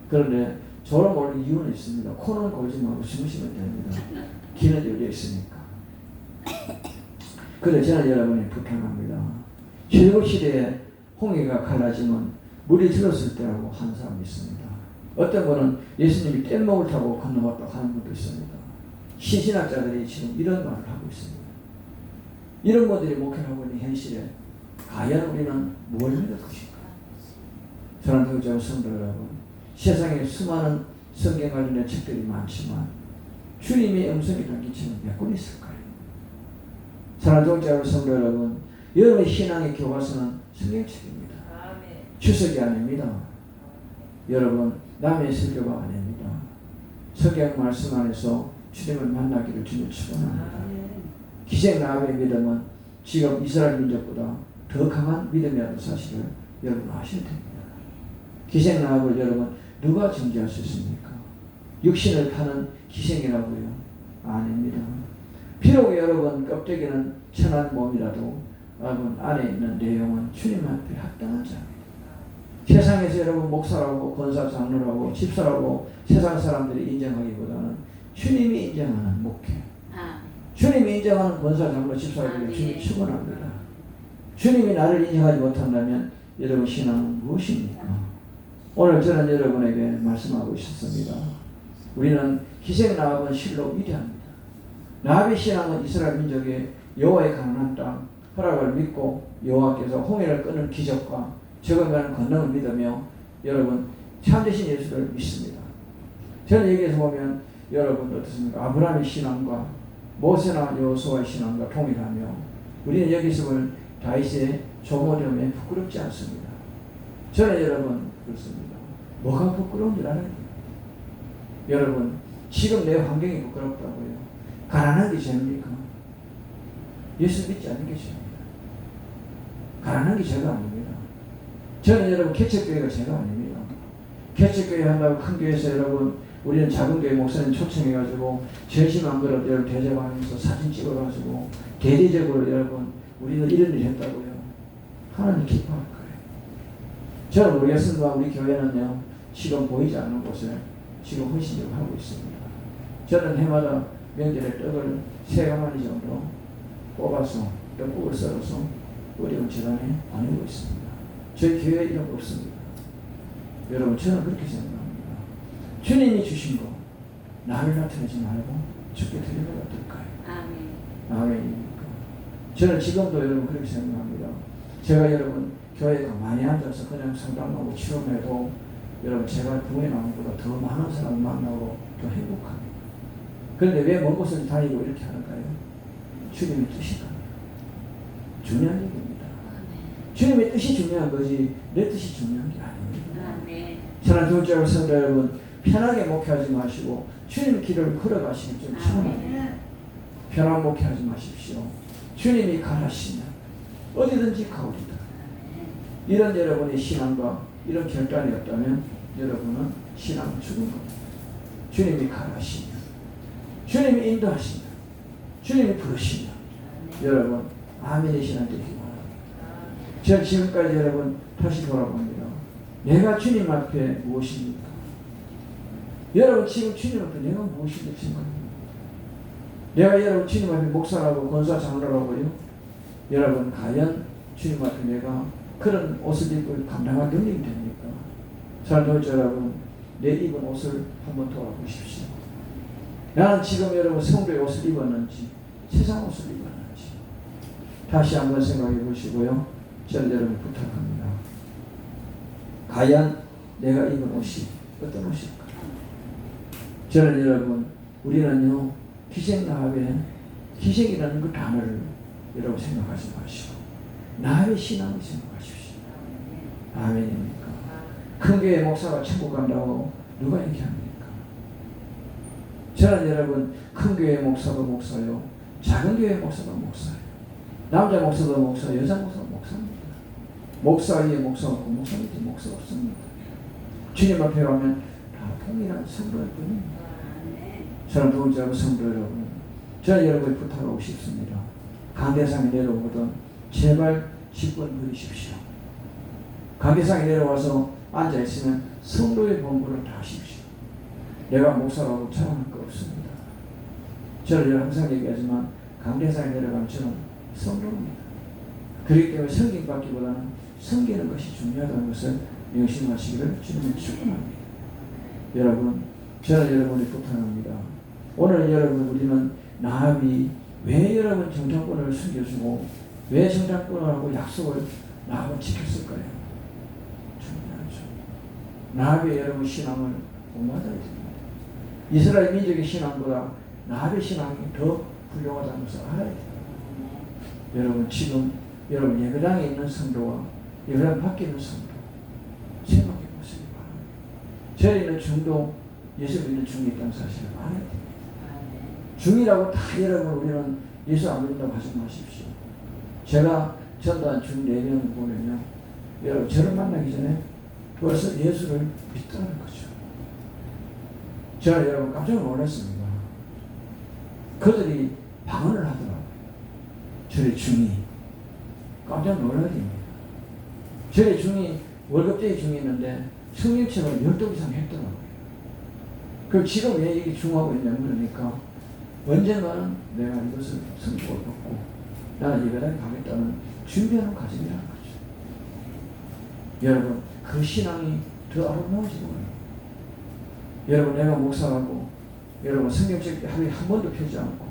그런데 졸음 올 이유는 있습니다. 코는 골지 말고 주무시면 됩니다. 귀는 열려 있으니까. 그런데 저는 여러분이 부탁합니다. 출애굽 시대에 홍해가 갈라지면 물이 들었을 때라고 하는 사람이 있습니다. 어떤 분은 예수님이 뗏목을 타고 건너왔다고 하는 분도 있습니다. 신신학자들이 지금 이런 말을 하고 있습니다. 이런 분들이 목회를 하고 있는 현실에 과연 우리는 뭘 믿을 것인가? 사랑하는 교장 성도 여러분, 세상에 수많은 성경 관련된 책들이 많지만 주님의 음성이 담긴 책은 몇 권 있을까요? 사랑하는 교장 성도 여러분, 여러분의 신앙의 교과서는 성경책입니다. 추석이 아닙니다. 여러분 남의 설교가 아닙니다. 성경 말씀 안에서 주님을 만나기를 주님 축원합니다. 기생 라합의 믿음은 지금 이스라엘 민족보다 더 강한 믿음이라는 사실을 여러분 아셔야 됩니다. 기생 라합을 여러분 누가 정죄할 수 있습니까? 육신을 파는 기생이라고요? 아닙니다. 비록 여러분 껍데기는 천한 몸이라도 여러분 안에 있는 내용은 주님 앞에 합당한 자입니다. 세상에서 여러분 목사라고 권사 장로라고 집사라고 세상 사람들이 인정하기보다는 주님이 인정하는 목회, 주님이 인정하는 권사 장로 집사에게 주님 축원합니다. 주님이 나를 인정하지 못한다면 여러분 신앙은 무엇입니까? 오늘 저는 여러분에게 말씀하고 있었습니다. 우리는 희생 나합은 실로 위대합니다. 나합의 신앙은 이스라엘 민족의 여호와의 가난한 땅 허락을 믿고 여호와께서 홍해를 끄는 기적과 적은가는 권능을 믿으며 여러분 참되신 예수를 믿습니다. 저는 여기에서 보면 여러분 어떻습니까? 아브라함의 신앙과 모세나 여호수아의 신앙과 동일하며 우리는 여기서 볼 다윗의 조모됨에 부끄럽지 않습니다. 저는 여러분 그렇습니다. 뭐가 부끄러운 줄 알아요? 여러분 지금 내 환경이 부끄럽다고요. 가난한 게 죄입니까? 예수 믿지 않는 게 죄입니다. 가난한 게 죄가 아닙니다. 저는 여러분 개척교회가 죄가 아닙니다. 개척교회 한다고 큰 교회에서 여러분 우리는 작은 교회 목사님 초청해가지고 전심한 그릇 여러분 대접하면서 사진 찍어가지고 대대적으로 여러분 우리는 이런 일 했다고요. 하나님 기뻐할 거예요. 저는 모르겠습니다. 우리 교회는요 지금 보이지 않는 곳에 지금 헌신을 하고 있습니다. 저는 해마다 명절에 떡을 3가마니 정도 뽑아서 떡국을 썰어서 어려운 재단에 보내고 있습니다. 저희 교회에 이런 거 없습니다. 여러분 저는 그렇게 생각합니다. 주님이 주신 거 남을 나타내지 말고 주께 드리면 어떨까요? 아멘입니까? 저는 지금도 여러분 그렇게 생각합니다. 제가 여러분 교회에 많이 앉아서 그냥 상담하고 치료해도 여러분 제가 부모에 나온 것보다 더 많은 사람을 만나고 더 행복합니다. 그런데 왜 먼 곳을 다니고 이렇게 하는가요? 주님의 뜻이다. 중요한 얘기입니다. 주님의 뜻이 중요한 거지 내 뜻이 중요한 게 아닙니다. 저는 교육자로 성도 여러분 편하게 목회하지 마시고 주님 길을 걸어가시길 좀 축원합니다. 편한 목회하지 마십시오. 주님이 가라시면 어디든지 가오리다. 이런 여러분의 신앙과 이런 결단이 없다면 여러분은 신앙은 죽은 겁니다. 주님이 가라시면 주님이 인도하시면 주님이 부르시면 여러분 아멘의 신앙 되기 바랍니다. 저는 지금까지 여러분 다시 돌아봅니다. 내가 주님 앞에 무엇입니까? 여러분 지금 주님 앞에 내가 무엇인지 생각합니다. 내가 여러분 주님 앞에 목사라고 권사 장로라고요. 여러분 과연 주님 앞에 내가 그런 옷을 입고 감당할 능력이 됩니까? 사랑하는 여러분 내 입은 옷을 한번 돌아보십시오. 나는 지금 여러분 성도의 옷을 입었는지 세상 옷을 입었는지 다시 한번 생각해 보시고요. 저는 여러분 부탁합니다. 과연 내가 입은 옷이 어떤 옷일까? 저는 여러분 우리는요 희생나합의 희생이라는 그 단어를 여러분 생각하지 마시고 나의 신앙을 생각하십시오. 아멘입니까? 큰 교회 목사가 천국 간다고 누가 얘기합니까? 저는 여러분 큰 교회 목사도 목사요 작은 교회 목사도 목사예요. 남자 목사도 목사 여자 목사도 목사입니다. 목사 위에 목사 없고 목사 밑에 목사 없습니다. 주님 앞에 가면 다 통일한 성도일 뿐입니다. 저는 부흥자고 성도 여러분 저는 여러분이 부탁하고 싶습니다. 강대상에 내려오거든 제발 10분 누리십시오. 강대상에 내려와서 앉아있으면 성도의 본분을 다 하십시오. 내가 목사라고 자랑할 거 없습니다. 저는 항상 얘기하지만 강대상에 내려가면 저는 성도입니다. 그렇기 때문에 섬김받기보다는 섬기는 것이 중요하다는 것을 명심하시기를 주님의 축원합니다. 여러분 저는 여러분이 부탁합니다. 오늘 여러분 우리는 나합이 왜 여러분 정탐꾼을 숨겨주고 왜 정탐꾼하고 약속을 나합은 지켰을까요? 중요하죠. 나합의 여러분 신앙을 공부하셔야 됩니다. 이스라엘 민족의 신앙보다 나합의 신앙이 더 훌륭하다는 것을 알아야 돼요. 여러분 지금 여러분 예배당에 있는 성도와 예배당 밖에 있는 성도 생각해 보시기 바랍니다. 저희는 중도 예수 믿는 중이 있다는 사실을 알아야 됩니다. 중이라고 다 여러분 우리는 예수 안 믿는다고 하지 마십시오. 제가 전도한 중 4명을 보면요. 여러분 저를 만나기 전에 벌써 예수를 믿더라는 거죠. 제가 여러분 깜짝 놀랐습니다. 그들이 방언을 하더라고요. 저희 중이 깜짝 놀라야 됩니다. 저희 중이 월급제의 중이 있는데 성령체가 10도 이상 했더라고요. 그럼 지금 왜 이게 중하고 있냐 그러니까 언젠가는 내가 이것을 성격을 받고 나는 예배당에 가겠다는 준비하는 과정이라는 거죠. 여러분 그 신앙이 더 아름다워지는 거예요. 여러분 내가 목사라고 여러분 성경책 하루에 한 번도 펴지 않고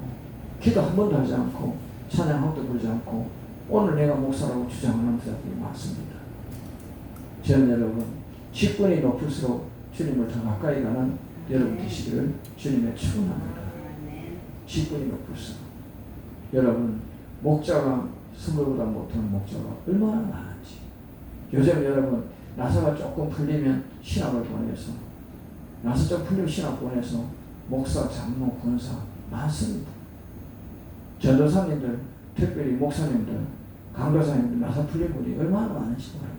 기도 한 번도 하지 않고 찬양 한 번도 부르지 않고 오늘 내가 목사라고 주장하는 사람들이 많습니다. 저는 여러분 직분이 높을수록 주님을 더 가까이 가는 여러분 되시기를 주님의 축원합니다. 직분이 높을수록 여러분 목자가 선물보다 못하는 목자가 얼마나 많은지 요즘 여러분 나사가 조금 풀리면 신학을 보내서 나사 좀 풀리면 신학 보내서 목사, 장로, 권사 많습니다. 전도사님들 특별히 목사님들 강도사님들 나사 풀린 분이 얼마나 많은지 몰라요.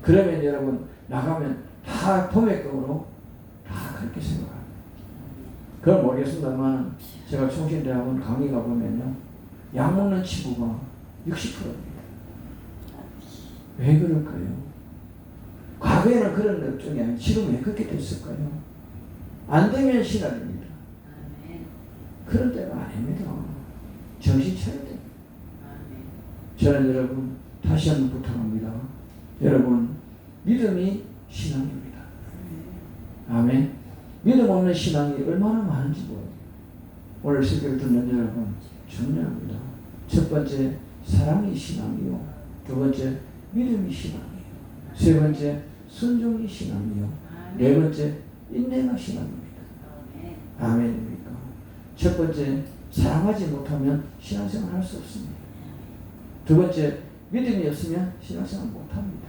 그러면 여러분 나가면 다 도매금으로 다 그렇게 생각합니다. 그건 모르겠습니다만 제가 총신대학원 강의 가보면요 약 먹는 친구가 60%입니다. 왜 그럴까요? 과거에는 그런 걱정이 아니고 지금 왜 그렇게 됐을까요? 안 되면 신학입니다. 그런 때가 아닙니다. 정신 차려야 됩니다. 저는 여러분 다시 한번 부탁합니다. 여러분 믿음이 신앙입니다. 아멘. 믿음 없는 신앙이 얼마나 많은지 모르겠어요. 오늘 설교를 듣는 여러분 중요합니다. 첫 번째 사랑이 신앙이요. 두 번째 믿음이 신앙이에요. 세 번째 순종이 신앙이요. 네 번째 인내가 신앙입니다. 아멘입니까? 첫 번째 사랑하지 못하면 신앙생활 할 수 없습니다. 두 번째 믿음이 없으면 신앙생활 못합니다.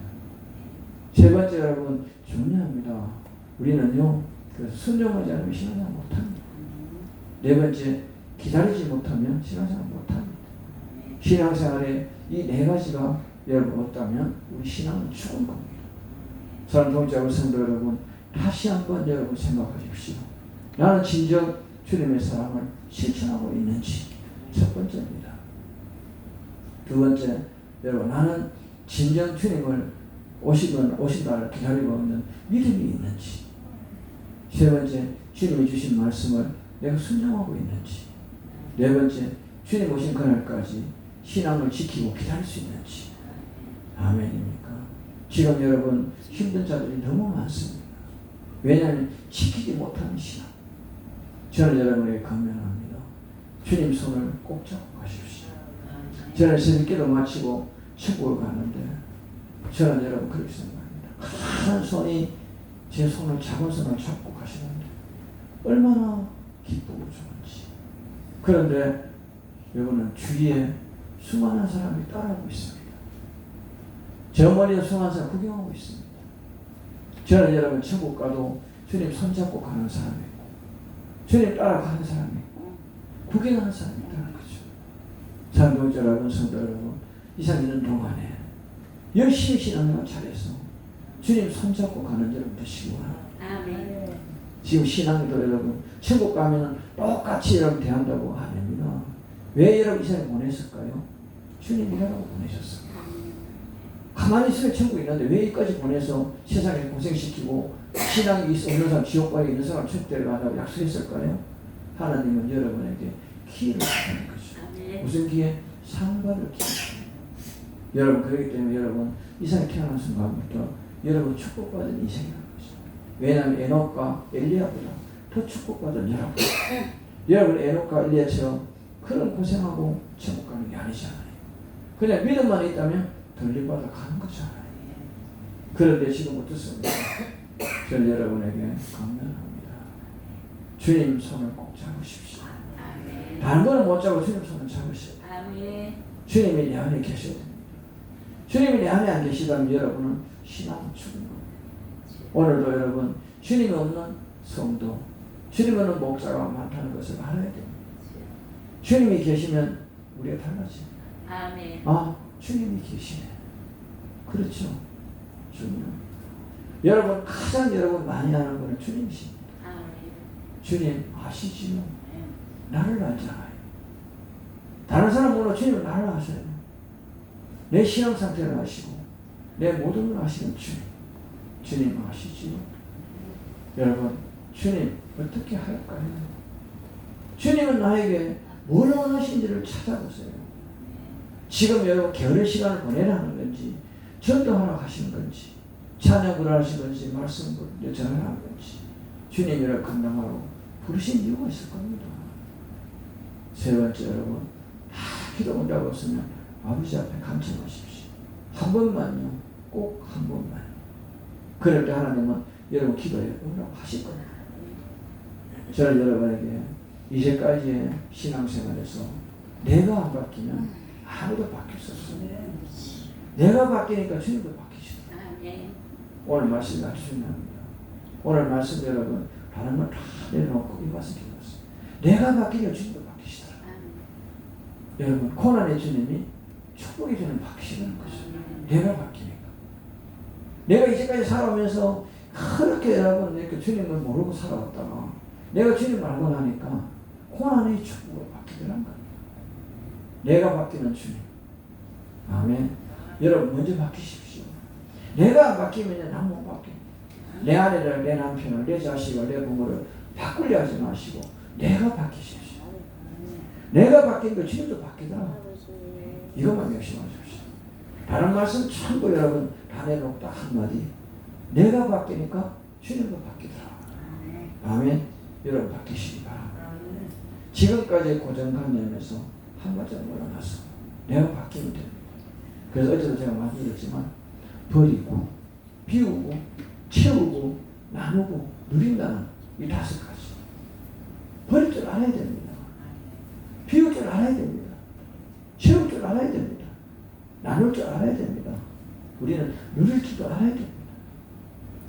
세 번째 여러분 중요합니다. 우리는요 순종하지 않으면 신앙생활 못합니다. 네 번째 기다리지 못하면 신앙생활 못합니다. 신앙생활에 이 네 가지가 여러분 없다면 우리 신앙은 죽은 겁니다. 사랑하는 동자와 성도 여러분 다시 한번 여러분 생각하십시오. 나는 진정 주님의 사랑을 실천하고 있는지 첫 번째입니다. 두 번째 여러분 나는 진정 주님을 오신 날을 기다리고 있는 믿음이 있는지 세 번째 주님이 주신 말씀을 내가 순종하고 있는지 네 번째 주님 오신 그날까지 신앙을 지키고 기다릴 수 있는지 아멘입니까? 지금 여러분 힘든 자들이 너무 많습니다. 왜냐하면 지키지 못하는 신앙. 저는 여러분에게 강면합니다. 주님 손을 꼭 잡고 가십시오. 저는 새벽기도 마치고 천국을 가는데 저는 여러분 그렇게 생각합니다. 한 손이 제 손을 잡은 손을 잡고 가시는데 얼마나 기쁘고 좋은지. 그런데 여러분은 주위에 수많은 사람이 따라오고 있습니다. 저 멀리에 수많은 사람이 구경하고 있습니다. 저는 여러분 천국 가도 주님 손잡고 가는 사람이 있고 주님 따라가는 사람이 있고 구경하는 사람이 있다는 거죠. 사랑하는 여러분, 성도 여러분, 이상 있는 동안에 열심히 신앙생활 잘해서 주님 손잡고 가는 여러분 되시기 바랍니다. 지금 신앙도 여러분 천국 가면 똑같이 여러분 대한다고 아닙니다. 왜 여러분 이 세상에 보냈을까요? 주님이라고 보내셨어요. 가만히 있으면 천국이 있는데 왜 여기까지 보내서 세상에 고생시키고 신앙이 없는 사람 지옥과에 있는 사람 천국에 가라고 약속했을까요? 하나님은 여러분에게 기회를 주는 거죠. 무슨 기회? 상받을 기회. 여러분 그렇기 때문에 여러분 이 세상에 태어난 순간부터 여러분 축복받은 인생이라는 거죠. 왜냐하면 에녹과 엘리야보다 더 축복받은 여러분. 여러분 에녹과 엘리야처럼 그런 고생하고 천국 가는 게 아니잖아요. 그냥 믿음만 있다면 돌림받아 가는 거잖아요. 그런데 지금 어떻습니까? 저는 여러분에게 강면합니다. 주님 손을 꼭 잡으십시오. 다른 거는 못 잡고 주님 손을 잡으셔야 돼요. 주님이 내 안에 계셔야 됩니다. 주님이 내 안에 안 계시다면 여러분은 신앙은 죽은 겁니다. 오늘도 여러분 주님이 없는 성도, 주님이 없는 목사가 많다는 것을 알아야 됩니다. 주님이 계시면 우리가 달라집니다. 아, 주님이 계시네. 그렇죠. 주님. 여러분 가장 여러분 많이 아는 것은 주님이십니다. 주님 아시지요? 나를 알잖아요. 다른 사람 몰라 주님은 나를 아세요. 내 신앙 상태를 아시고 내 모든 걸 아시는 주님. 주님 아시지요? 여러분 주님 어떻게 할까요? 주님은 나에게 뭘 원하시는지를 찾아보세요. 지금 여러분 게으른 시간을 보내라는 건지 전도하러 가시는 건지 찬양을 하시는 건지 말씀을 전하는 건지 주님이라 감당하러 부르신 이유가 있을 겁니다. 세 번째 여러분 기도 온다고 했으면 아버지 앞에 간청하십시오. 한 번만요. 꼭 한 번만. 그럴 때 하나님은 여러분 기도에 응답하실 겁니다. 저는 여러분에게 이제까지의 신앙생활에서 내가 안 바뀌면 아무도 바뀔 수 없어요. 내가 바뀌니까 주님도 바뀌시더라고요. 오늘 말씀이 아주 중요합니다. 오늘 말씀 여러분 다른 걸 다 내려놓고 이 말씀 기도하세요. 내가 바뀌면 주님도 바뀌시더라고요. 여러분 고난의 주님이 축복의 주님 바뀌시는 것이죠. 내가 바뀌니까. 내가 이제까지 살아오면서 그렇게 여러분 이렇게 주님을 모르고 살아왔다가 내가 주님을 알고 나니까 고난의 축복으로 바뀌더란 겁니다. 내가 바뀌는 주님. 아멘. 여러분 먼저 바뀌십시오. 내가 안 바뀌면 난 못 바뀌어. 내 아내를, 내 남편을, 내 자식을, 내 부모를 바꾸려 하지 마시고 내가 바뀌십시오. 내가 바뀌니까 주님도 바뀌더라. 이것만 명심하십시오. 다른 말씀 전부 여러분 다 내놓고 딱 한마디. 내가 바뀌니까 주님도 바뀌더라. 아멘. 여러분 바뀌시기 바랍니다. 지금까지의 고정관념에서 한 발짝 물러나서 내가 바뀌면 됩니다. 그래서 어제도 제가 말씀드렸지만 버리고 비우고 채우고 나누고 누린다는 이 5가지. 버릴 줄 알아야 됩니다. 비울 줄 알아야 됩니다. 채울 줄 알아야 됩니다. 나눌 줄 알아야 됩니다. 우리는 누릴 줄도 알아야 됩니다.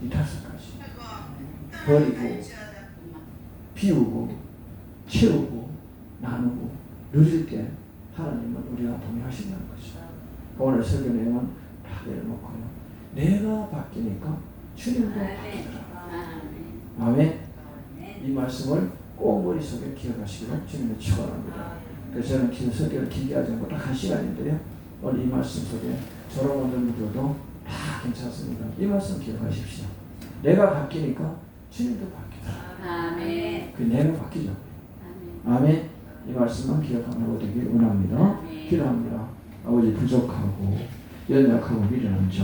이 5가지. 버리고 비우고 채우고 나누고 누릴 때 하나님은 우리와 동행하신다는 것이죠. 오늘 설교 내용은 다 내려놓고요. 내가 바뀌니까 주님도 바뀌더라. 아멘. 이 말씀을 꼭 머릿속에 기억하시기를 주님을 축원합니다. 그래서 저는 기도 설교를 길게 하지 않고 딱 1시간인데요. 오늘 이 말씀 속에 저런 분들도 다 괜찮습니다. 이 말씀 기억하십시오. 내가 바뀌니까 주님도 바뀌더라. 아멘. 그 내가 바뀌죠. 아멘. 이 말씀만 기억하고 되길 원합니다. 기도합니다. 아버지 부족하고 연약하고 미련한 저